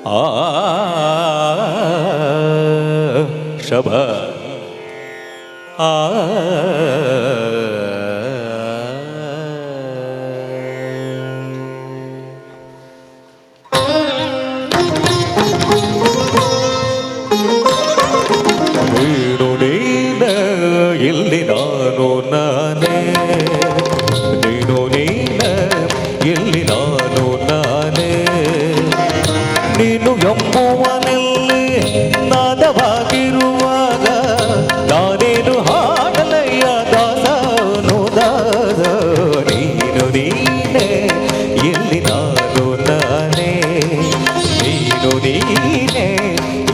ಆ ಶಬ ಆ ನೀನು ನೀನ ಇಲ್ಲಿ ನಾನು ನಾನೇ ನೀನು ನೀನ ಇಲ್ಲಿ ನಾನು ನಾನೇ ನೀನು ಎಂಬುವನಲ್ಲಿ ನಾದವಾಗಿರುವಾಗ ನಾನೇನು ಹಾಡಲಯ್ಯ ದಾಸನು ದಾಸ ನೀನು ನೀನೇ ಇಲ್ಲಿ ನಾನು ನಾನೇ ನೀನು ನೀನೇ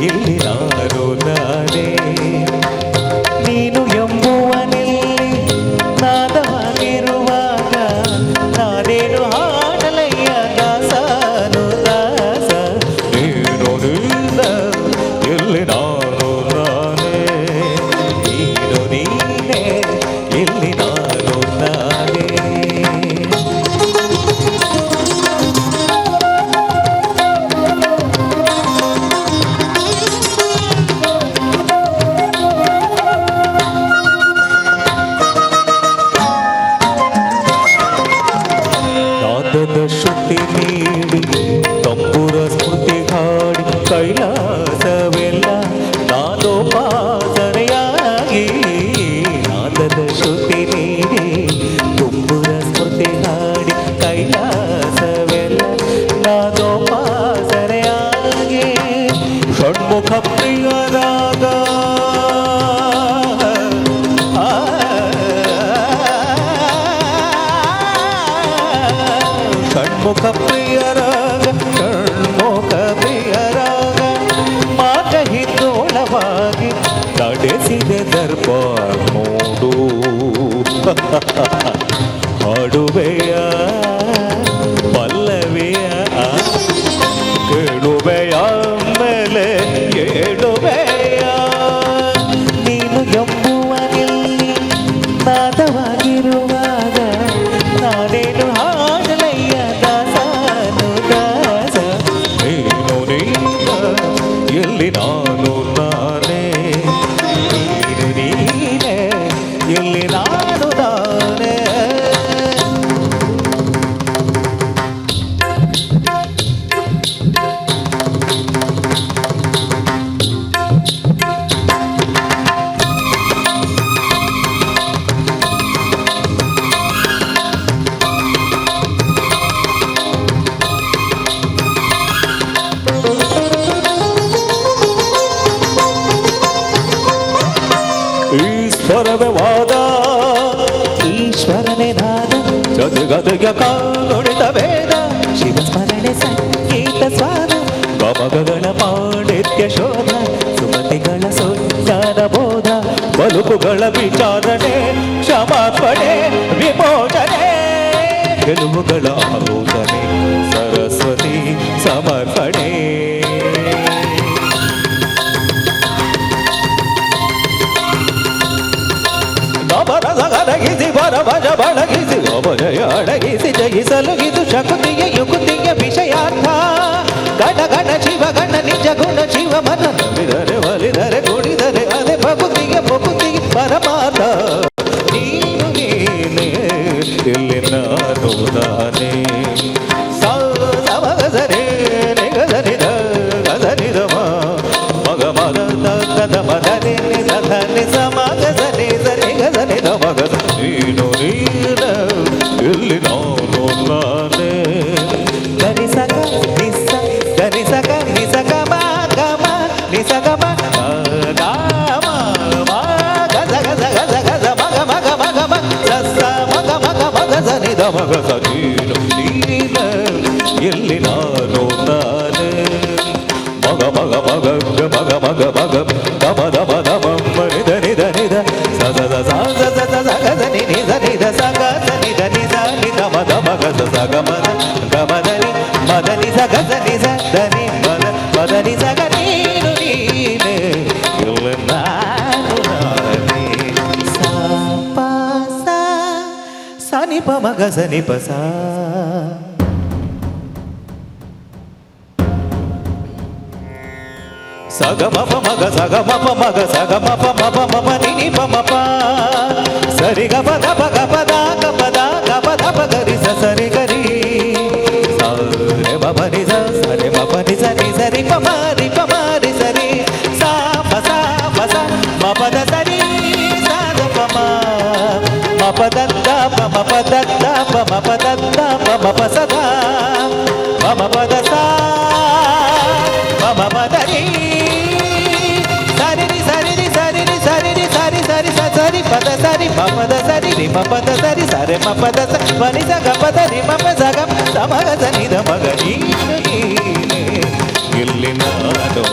ಇಲ್ಲಿ ನಾನು ನಾನೇ ನೀನು ಎಂಬುವನಲ್ಲಿ ನಾದವಾಗಿರುವಾಗ ನಾನೇನು ಹಾಡಲಯ್ಯ ದಾಸನು ದಾಸ ನೀನು ನೀನ ಇಲ್ಲಿ ನಾನು ನಾನೇ ನೀನು ನೀನೇ ಇಲ್ಲಿ ನಾನು ನಾನೇ ನಾದದ ಶ್ರುತಿ ನೀಡಿ ತಂಬುರ ಸ್ಮೃತಿ ಹಾಡಿ ಕೈಲಾಸವೆಲ್ಲ ನಾದೋಪಾಸನೆಯಾಗಿ ನಾದದ ಶ್ರುತಿ ನೀಡಿ ತಂಬುರ ಸ್ಮೃತಿ ಹಾಡಿ ಕೈಲಾಸವೆಲ್ಲ ನಾದೋಪಾಸನೆಯಾಗಿ ಷಣ್ಮುಖ ಪ್ರಿಯರಾಗ ಷಣ್ಮುಖ ಪ್ರಿಯರಾಗ ಷಣ್ಮುಖ ಪ್ರಿಯರಾಗ ಮಾಟ ಹಿಂದೋಳವಾಗಿ ನಡೆಸಿದೆ ದರ್ಬಾರ್ ನೋಡು ಹಾಡುವೆಯ ಪಲ್ಲವಿಯ ಕೇಳುವೆಯ ಮೇಲೆ ಏಳುವೆಯ ನೀನು ಎಂಬುವನಲ್ಲಿ ನಾದವಾಗಿರುವಾಗ ನಾನೇನು ಹಾಡಲಯ್ಯ ದಾಸನು ದಾಸ ನೀನು ನೀನ ಎಲ್ಲಿ ನಾನು ನಾನೇ ನೀನು ನೀನೇ ಎಲ್ಲಿ ನಾನು ನಾನೇ ಈಶ್ವರವೇ ವಾದ ಈಶ್ವರನೇ ನಾದ ಜಗದಗ ಕಾಲೊಡೆದ ವೇದ ಶಿವಸ್ಮರಣೆ ಸಂಗೀತ ಸ್ವಾದ ಗಮಗಗಳ ಪಾಂಡಿತ್ಯ ಶೋಧ ಸುಮತಿಗಳ ಸುಜ್ಞಾನ ಬೋಧ ಬಲುಕುಗಳ ವಿಚಾರಣೆ ಕ್ಷಮಾಪಣೆ ವಿಮೋಚನೆ ಗೆಲುವುಗಳ ಆಲೋಚನೆ ಸರಸ್ವತಿ ಸಮರ್ಪಣೆ ಅಡಗಿಸಿ ಬರ ಭಜ ಬಳಗಿಸಿ ಭಜಯ ಅಡಗಿಸಿ ಜಯಿಸಲು ಇದು ಶಕುತಿಯ ಯುಕುತಿಯ ವಿಷಯಾರ್ಥ ಗಣ ಗಣ ಶಿವ ಗಣ ನಿಜ ಗುಣ ಶಿವ ಮನ ನಮಿದರೆ ಒಲಿದರೆ ಕುಡಿದರೆ ಅದೇ ಭಕುತಿಯ ಭಕುತಿಯ ಪರಮಾರ್ಥ ನೀನು ನೀನೇ ಇಲ್ಲಿ ನಾನು ನಾನೇ ಸಮಗಸರೇ ನಿಗದನಿದ ಗದನಿದ ಮಗ ಮದ ಕದ ಮದನೆ ಧನಿ ಸಮಗಸನೆ ಸರಿ ಗದನಿದ ಮಗದ ನೀನು ನೀನ ಇಲ್ಲಿ ನಾನು ನಾನೇ ಗರಿ ಸಗ ನಿಸ ಗರಿ ಸಗ ನಿಸ ಗಮ ಗಮ ನಿಸ ಗಮ ಗಮ ಗದ ಗದ ಗದ ಗದ ಮಗ ಮಗ ಮಗ ಮಗ ಸಸ ಮಗ ಮಗ ಮಗ ಸನಿದ ಮಗ ಸನೀನು ನೀನ ಇಲ್ಲಿ ನಾನು ನಾನೇ ಮಗ ಮಗ ಮಗ ಮಗ ಮಗ ಮಗ ದಮ ದಮ ದಮ ನಿದ ನಿದ ನಿದ ಸದ ಸದ ಸದ ಸಗ ನಿ ನಿದ ನಿದ ಸಗ ನಿದ ನಿದ ನಿದ ಮದ ಮಗ ಸಗ ಮದ ಗಮದನಿ ಮದನಿ ಸಗ ನಿ ಸದನಿ ಮದ ಮದನಿ ಸಗ ನೀನು ನೀನೆ ಇಲ್ಲಿ ನಾನು ನಾನೇ ಸಾ ಪ ಸಾ ಸನಿ ಪ ಮಗ ಸನಿ ಪ ಸಾ సగమప మగ సగమప మగ సగమప మప మప నిని పమప సరి గప దప గప దా గప దా గప దప గరి స సరి గరి సరే మప ని స సరి మప ని సరి సరి పమ రి పమ రి సరి సా ప మప ద సరి సా ద పమ మప దద్ద పమ ప దద్ద పమ ప దద్ద పమ ప సదా పమ పద సా పమ పదరి పద సరి మపద సరి రి మపద సరి సరి మపద సని సగ పద రి మప సగ సమగ సని ద మగ నీ గిల్లినాడో